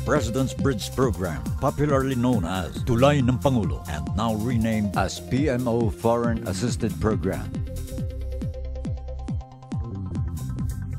President's Bridge Program, popularly known as Tulay ng Pangulo, and now renamed as PMO Foreign Assisted Program.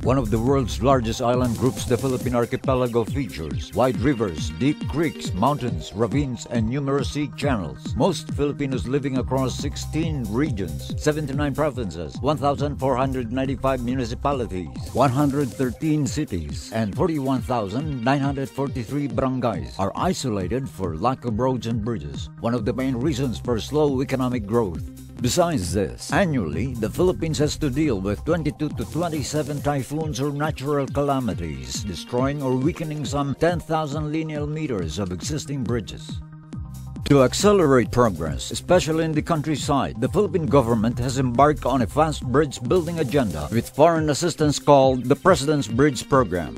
One of the world's largest island groups, the Philippine archipelago features wide rivers, deep creeks, mountains, ravines, and numerous sea channels. Most Filipinos living across 16 regions, 79 provinces, 1,495 municipalities, 113 cities, and 41,943 barangays are isolated for lack of roads and bridges, one of the main reasons for slow economic growth. Besides this, annually, the Philippines has to deal with 22 to 27 typhoons or natural calamities, destroying or weakening some 10,000 linear meters of existing bridges. To accelerate progress, especially in the countryside, the Philippine government has embarked on a fast bridge building agenda with foreign assistance called the President's Bridge Program.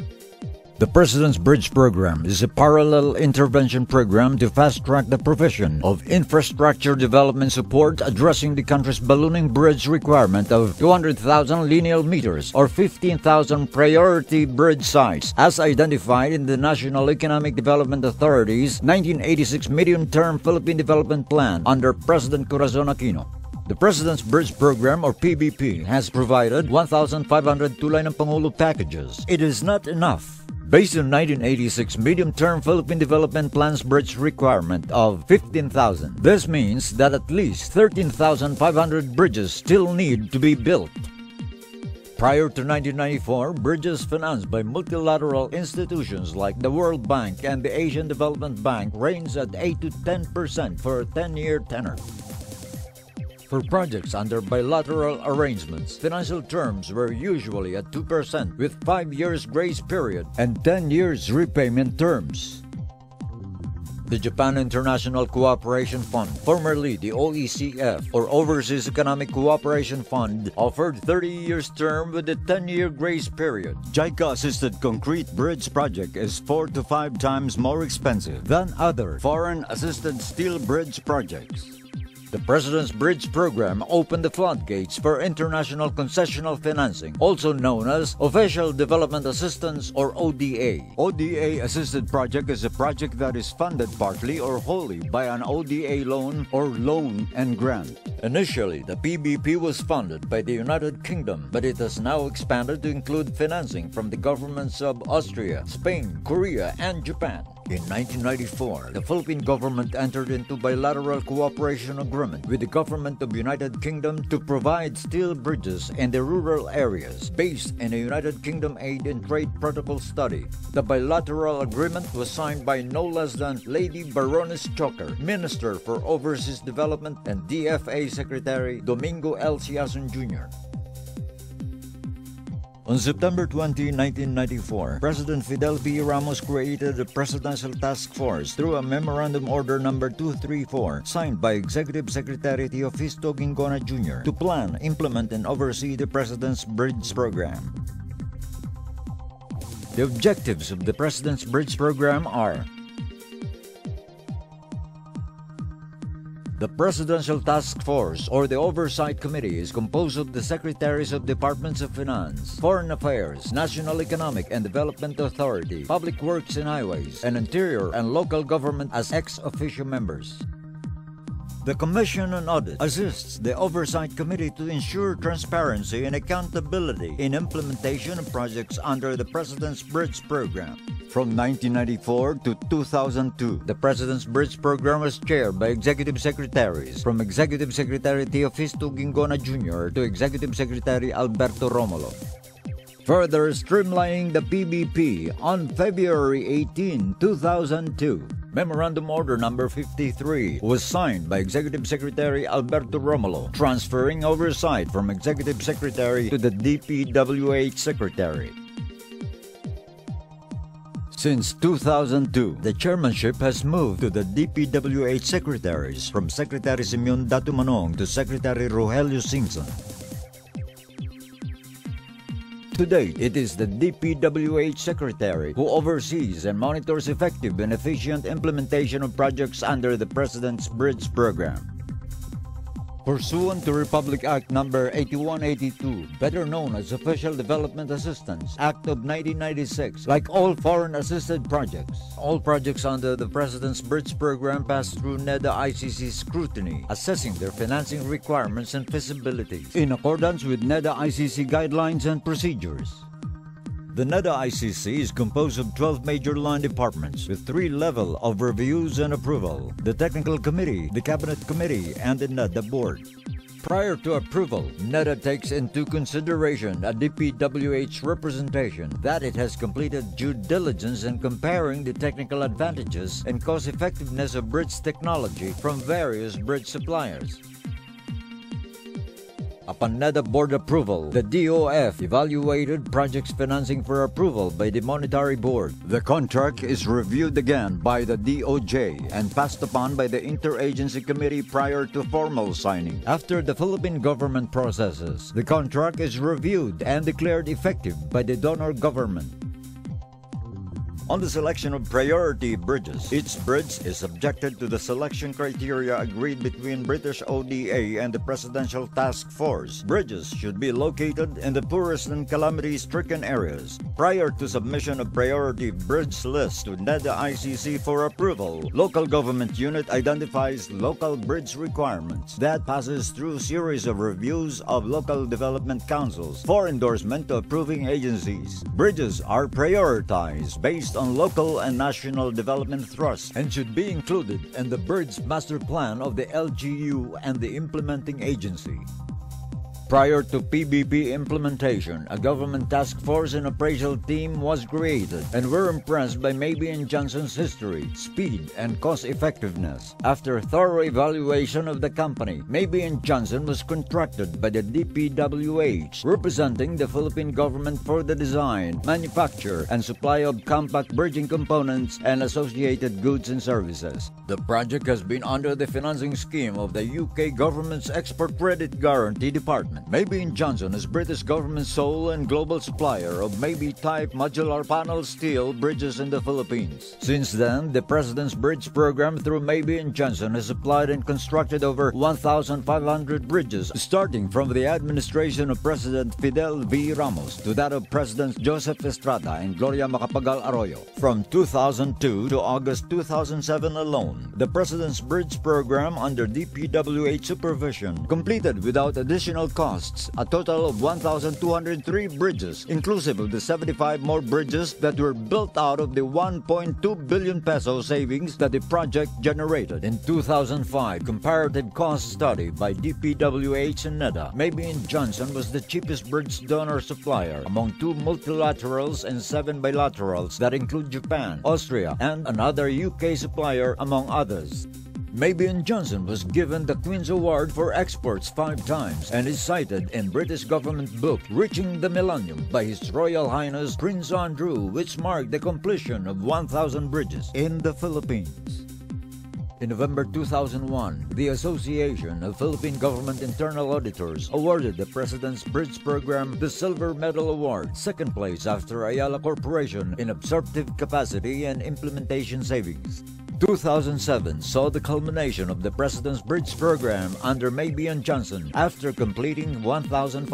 The President's Bridge Program is a parallel intervention program to fast-track the provision of infrastructure development support addressing the country's ballooning bridge requirement of 200,000 linear meters or 15,000 priority bridge sites as identified in the National Economic Development Authority's 1986 Medium-Term Philippine Development Plan under President Corazon Aquino. The President's Bridge Program, or PBP, has provided 1,500 Tulay ng Pangulo packages. It is not enough. Based on 1986 Medium-Term Philippine Development Plan's bridge requirement of 15,000, this means that at least 13,500 bridges still need to be built. Prior to 1994, bridges financed by multilateral institutions like the World Bank and the Asian Development Bank ranged at 8 to 10% for a 10-year tenor. For projects under bilateral arrangements, financial terms were usually at 2% with 5 years grace period and 10 years repayment terms. The Japan International Cooperation Fund, formerly the OECF or Overseas Economic Cooperation Fund, offered 30 years term with a 10-year grace period. JICA-assisted concrete bridge project is 4 to 5 times more expensive than other foreign-assisted steel bridge projects. The President's Bridge Program opened the floodgates for international concessional financing, also known as Official Development Assistance or ODA. ODA-assisted project is a project that is funded partly or wholly by an ODA loan or loan and grant. Initially, the PBP was funded by the United Kingdom, but it has now expanded to include financing from the governments of Austria, Spain, Korea, and Japan. In 1994, the Philippine government entered into bilateral cooperation agreement with the government of United Kingdom to provide steel bridges in the rural areas based in a United Kingdom Aid and Trade Protocol study. The bilateral agreement was signed by no less than Lady Baroness Choker, Minister for Overseas Development, and DFA Secretary Domingo L. Siason Jr. On September 20, 1994, President Fidel V. Ramos created a Presidential Task Force through a Memorandum Order No. 234 signed by Executive Secretary Teofisto Gingona Jr. to plan, implement, and oversee the President's Bridge Program. The objectives of the President's Bridge Program are: the Presidential Task Force, or the Oversight Committee, is composed of the Secretaries of Departments of Finance, Foreign Affairs, National Economic and Development Authority, Public Works and Highways, and Interior and Local Government as ex officio members. The Commission on Audit assists the Oversight Committee to ensure transparency and accountability in implementation of projects under the President's Bridge Program. From 1994 to 2002, the President's Bridge Program was chaired by Executive Secretaries, from Executive Secretary Teofisto Gingona Jr. to Executive Secretary Alberto Romulo. Further streamlining the PBP, on February 18, 2002, Memorandum Order No. 53 was signed by Executive Secretary Alberto Romulo, transferring oversight from Executive Secretary to the DPWH Secretary. Since 2002, the chairmanship has moved to the DPWH secretaries from Secretary Simeon Datumanong to Secretary Rogelio Singson. To date, it is the DPWH Secretary who oversees and monitors effective and efficient implementation of projects under the President's Bridge Program. Pursuant to Republic Act No. 8182, better known as Official Development Assistance Act of 1996, like all foreign-assisted projects, all projects under the President's Bridge Program pass through NEDA ICC scrutiny, assessing their financing requirements and feasibility in accordance with NEDA ICC guidelines and procedures. The NEDA ICC is composed of 12 major line departments with 3 levels of reviews and approval: the Technical Committee, the Cabinet Committee, and the NEDA Board. Prior to approval, NEDA takes into consideration a DPWH representation that it has completed due diligence in comparing the technical advantages and cost-effectiveness of bridge technology from various bridge suppliers. Upon NEDA Board approval, the DOF evaluated project's financing for approval by the Monetary Board. The contract is reviewed again by the DOJ and passed upon by the Interagency Committee prior to formal signing. After the Philippine government processes, the contract is reviewed and declared effective by the donor government. On the selection of priority bridges, each bridge is subjected to the selection criteria agreed between British ODA and the Presidential Task Force. Bridges should be located in the poorest and calamity-stricken areas. Prior to submission of priority bridge list to NEDA ICC for approval, local government unit identifies local bridge requirements that passes through series of reviews of local development councils for endorsement to approving agencies. Bridges are prioritized based on local and national development thrusts and should be included in the Bridge Master Plan of the LGU and the implementing agency. Prior to PBP implementation, a government task force and appraisal team was created and were impressed by Mabey & Johnson's history, speed, and cost-effectiveness. After thorough evaluation of the company, Mabey & Johnson was contracted by the DPWH, representing the Philippine government for the design, manufacture, and supply of compact bridging components and associated goods and services. The project has been under the financing scheme of the UK government's Export Credit Guarantee Department. Mabey & Johnson is British government's sole and global supplier of Mabey-type modular panel steel bridges in the Philippines. Since then, the President's Bridge Program through Mabey & Johnson has supplied and constructed over 1,500 bridges, starting from the administration of President Fidel V. Ramos to that of Presidents Joseph Estrada and Gloria Macapagal Arroyo. From 2002 to August 2007 alone, the President's Bridge Program under DPWH supervision completed without additional costs a total of 1,203 bridges, inclusive of the 75 more bridges that were built out of the 1.2 billion peso savings that the project generated. In 2005 comparative cost study by DPWH and NEDA, Mabey & Johnson was the cheapest bridge donor supplier among 2 multilaterals and 7 bilaterals that include Japan, Austria, and another UK supplier, among others. Mabey & Johnson was given the Queen's Award for Exports 5 times and is cited in British government book Reaching the Millennium by His Royal Highness Prince Andrew, which marked the completion of 1,000 bridges in the Philippines. In November 2001, the Association of Philippine Government Internal Auditors awarded the President's Bridge Program the Silver Medal Award, second place after Ayala Corporation in absorptive capacity and implementation savings. 2007 saw the culmination of the President's Bridge Program under Mabey & Johnson after completing 1,500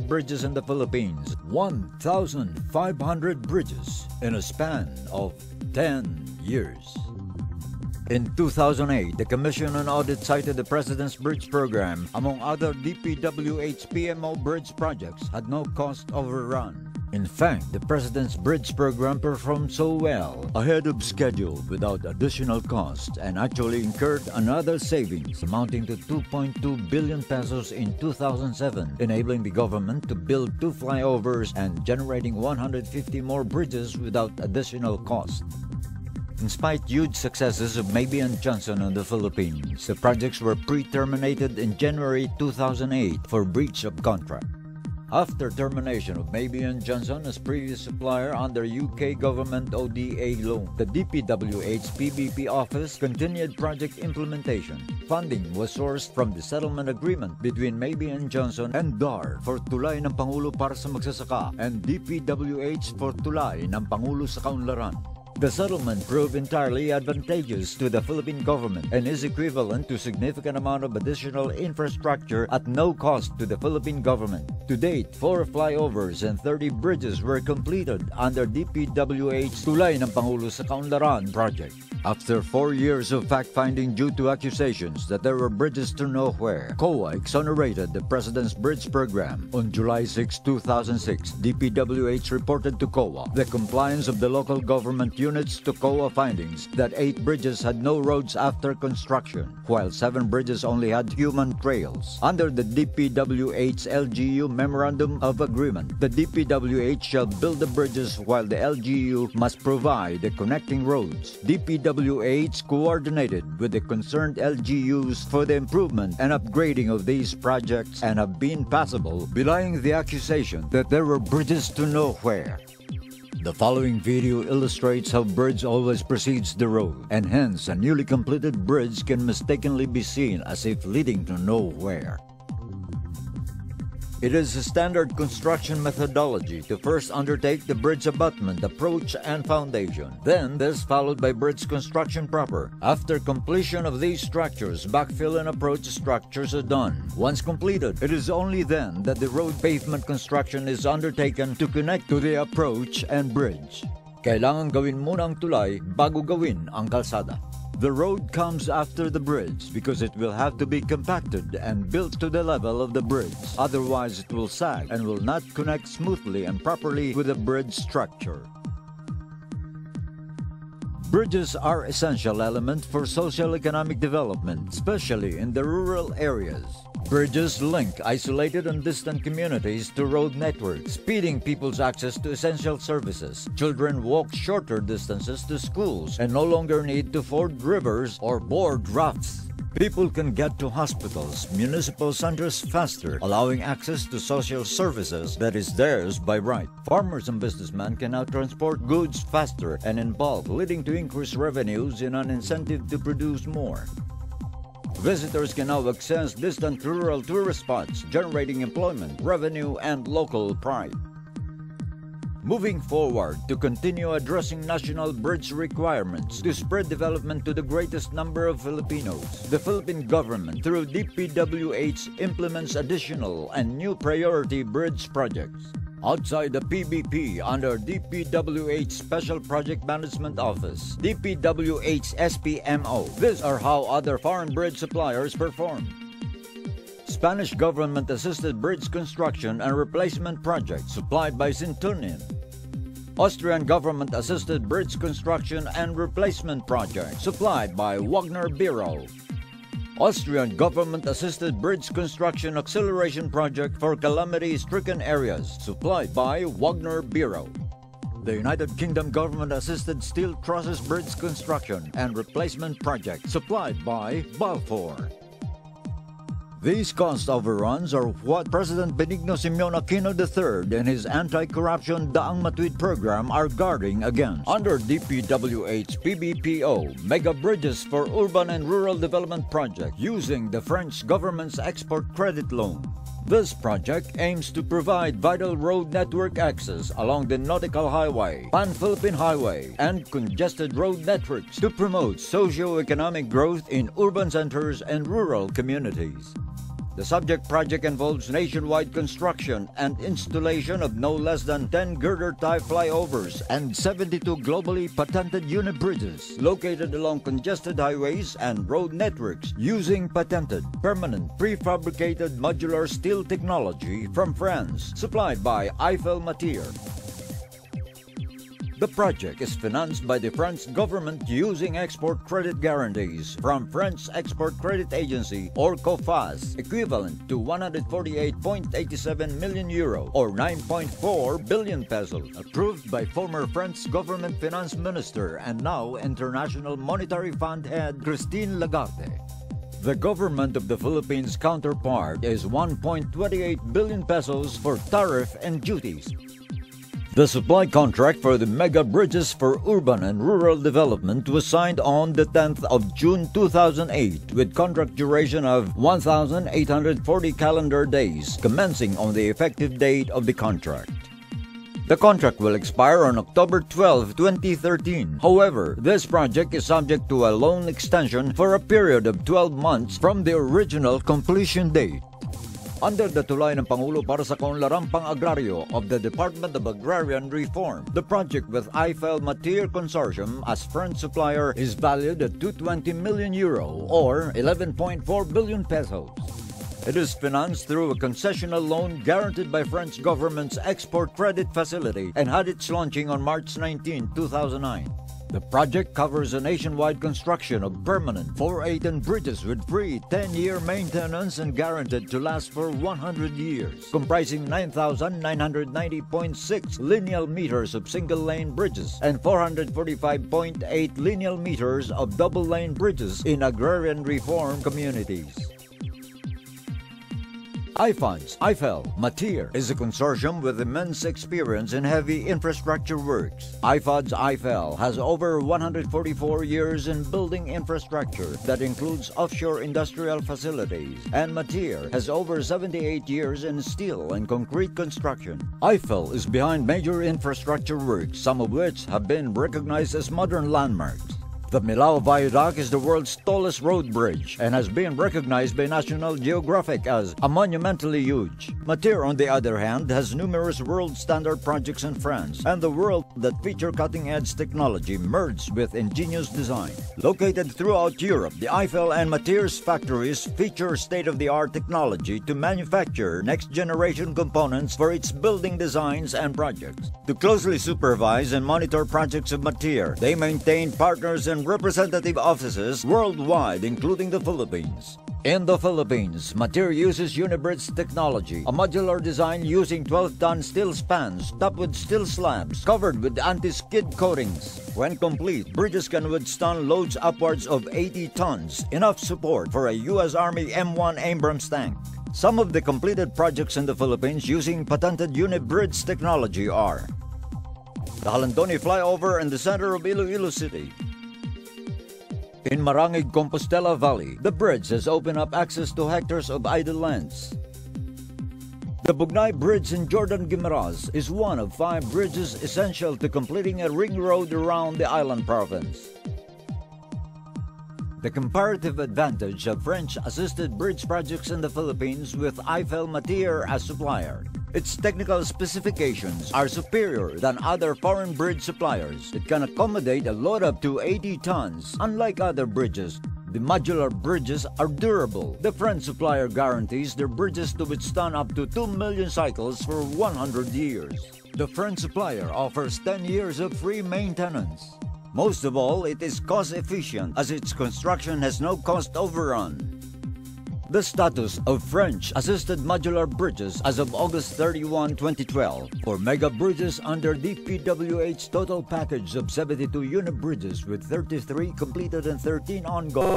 bridges in the Philippines. 1,500 bridges in a span of 10 years. In 2008, the Commission on Audit cited the President's Bridge Program, among other DPWH PMO bridge projects, had no cost overrun. In fact, the President's Bridge Program performed so well, ahead of schedule without additional cost, and actually incurred another savings amounting to 2.2 billion pesos in 2007, enabling the government to build 2 flyovers and generating 150 more bridges without additional cost. In spite of huge successes of Mabey & Johnson in the Philippines, the projects were pre-terminated in January 2008 for breach of contract. After termination of Mabey & Johnson as previous supplier under UK government ODA loan, the DPWH PBP office continued project implementation. Funding was sourced from the settlement agreement between Mabey & Johnson and DAR for Tulay ng Pangulo para sa Magsasaka and DPWH for Tulay ng Pangulo sa Kaunlaran. The settlement proved entirely advantageous to the Philippine government and is equivalent to significant amount of additional infrastructure at no cost to the Philippine government. To date, 4 flyovers and 30 bridges were completed under DPWH Tulay ng Pangulo sa Kaunlaran project. After 4 years of fact-finding due to accusations that there were bridges to nowhere, COA exonerated the President's Bridge Program. On July 6, 2006, DPWH reported to COA the compliance of the local government units to COA findings that 8 bridges had no roads after construction, while 7 bridges only had human trails. Under the DPWH LGU Memorandum of Agreement, the DPWH shall build the bridges while the LGU must provide the connecting roads. DPWH coordinated with the concerned LGUs for the improvement and upgrading of these projects and have been passable, belying the accusation that there were bridges to nowhere. The following video illustrates how bridge always precedes the road, and hence a newly completed bridge can mistakenly be seen as if leading to nowhere. It is a standard construction methodology to first undertake the bridge abutment, approach, and foundation. Then this followed by bridge construction proper. After completion of these structures, backfill and approach structures are done. Once completed, it is only then that the road pavement construction is undertaken to connect to the approach and bridge. Kailangan gawin muna ang tulay bago gawin ang kalsada. The road comes after the bridge because it will have to be compacted and built to the level of the bridge. Otherwise, it will sag and will not connect smoothly and properly with the bridge structure. Bridges are essential element for socio-economic development, especially in the rural areas. Bridges link isolated and distant communities to road networks, speeding people's access to essential services. Children walk shorter distances to schools and no longer need to ford rivers or board rafts. People can get to hospitals, municipal centers faster, allowing access to social services that is theirs by right. Farmers and businessmen can now transport goods faster and in bulk, leading to increased revenues and an incentive to produce more. Visitors can now access distant rural tourist spots, generating employment, revenue, and local pride. Moving forward to continue addressing national bridge requirements to spread development to the greatest number of Filipinos, the Philippine government, through DPWH, implements additional and new priority bridge projects. Outside the PBP under DPWH Special Project Management Office, DPWH SPMO. These are how other foreign bridge suppliers perform. Spanish government-assisted bridge construction and replacement project supplied by Sintunian. Austrian government-assisted bridge construction and replacement project supplied by Wagner Bureau. Austrian government-assisted bridge construction acceleration project for calamity-stricken areas, supplied by Wagner Bureau. The United Kingdom government-assisted steel trusses bridge construction and replacement project, supplied by Balfour. These cost overruns are what President Benigno Simeon Aquino III and his anti-corruption Daang Matuwid program are guarding against. Under DPWH PBPO, mega bridges for urban and rural development project using the French government's export credit loan. This project aims to provide vital road network access along the Nautical Highway, Pan-Philippine Highway, and congested road networks to promote socio-economic growth in urban centers and rural communities. The subject project involves nationwide construction and installation of no less than 10 girder-type flyovers and 72 globally patented unit bridges located along congested highways and road networks using patented, permanent, prefabricated modular steel technology from France, supplied by Eiffel Matière. The project is financed by the French government using export credit guarantees from French Export Credit Agency or COFAS, equivalent to 148.87 million euro or 9.4 billion pesos, approved by former French government finance minister and now International Monetary Fund head Christine Lagarde. The government of the Philippines' counterpart is 1.28 billion pesos for tariff and duties. The supply contract for the mega bridges for urban and rural development was signed on the 10th of June 2008 with contract duration of 1,840 calendar days, commencing on the effective date of the contract. The contract will expire on October 12, 2013. However, this project is subject to a loan extension for a period of 12 months from the original completion date. Under the tulay ng Pangulo para sa Kaunlarang Pang-Agraryo of the Department of Agrarian Reform, the project with Eiffel Matier Consortium as French supplier is valued at €220 million or 11.4 billion pesos. It is financed through a concessional loan guaranteed by French government's export credit facility and had its launching on March 19, 2009. The project covers a nationwide construction of permanent 4-8 bridges with free 10-year maintenance and guaranteed to last for 100 years, comprising 9,990.6 lineal meters of single-lane bridges and 445.8 lineal meters of double-lane bridges in agrarian reform communities. Eiffel Matier is a consortium with immense experience in heavy infrastructure works. Eiffel has over 144 years in building infrastructure that includes offshore industrial facilities, and Matier has over 78 years in steel and concrete construction. Eiffel is behind major infrastructure works, some of which have been recognized as modern landmarks. The Milao Viaduct is the world's tallest road bridge and has been recognized by National Geographic as a monumentally huge. Matier, on the other hand, has numerous world standard projects in France and the world that feature cutting-edge technology merged with ingenious design. Located throughout Europe, the Eiffel and Matier's factories feature state-of-the-art technology to manufacture next-generation components for its building designs and projects. To closely supervise and monitor projects of Matier, they maintain partners and representative offices worldwide, including the Philippines. In the Philippines, Matier uses Unibridge technology, a modular design using 12-ton steel spans topped with steel slabs covered with anti-skid coatings. When complete, bridges can withstand loads upwards of 80 tons, enough support for a U.S. Army M1 Abrams tank. Some of the completed projects in the Philippines using patented Unibridge technology are the Halandoni Flyover in the center of Iloilo City. In Marangig, Compostela Valley, the bridge has opened up access to hectares of idle lands. The Bugnay Bridge in Jordan Guimaras is one of 5 bridges essential to completing a ring road around the island province. The comparative advantage of French-assisted bridge projects in the Philippines with Eiffel Matier as supplier. Its technical specifications are superior than other foreign bridge suppliers. It can accommodate a load up to 80 tons. Unlike other bridges, the modular bridges are durable. The French supplier guarantees their bridges to withstand up to 2 million cycles for 100 years. The French supplier offers 10 years of free maintenance. Most of all, it is cost-efficient as its construction has no cost overrun. The status of French-assisted modular bridges as of August 31, 2012 for mega bridges under DPWH's total package of 72 unit bridges with 33 completed and 13 ongoing.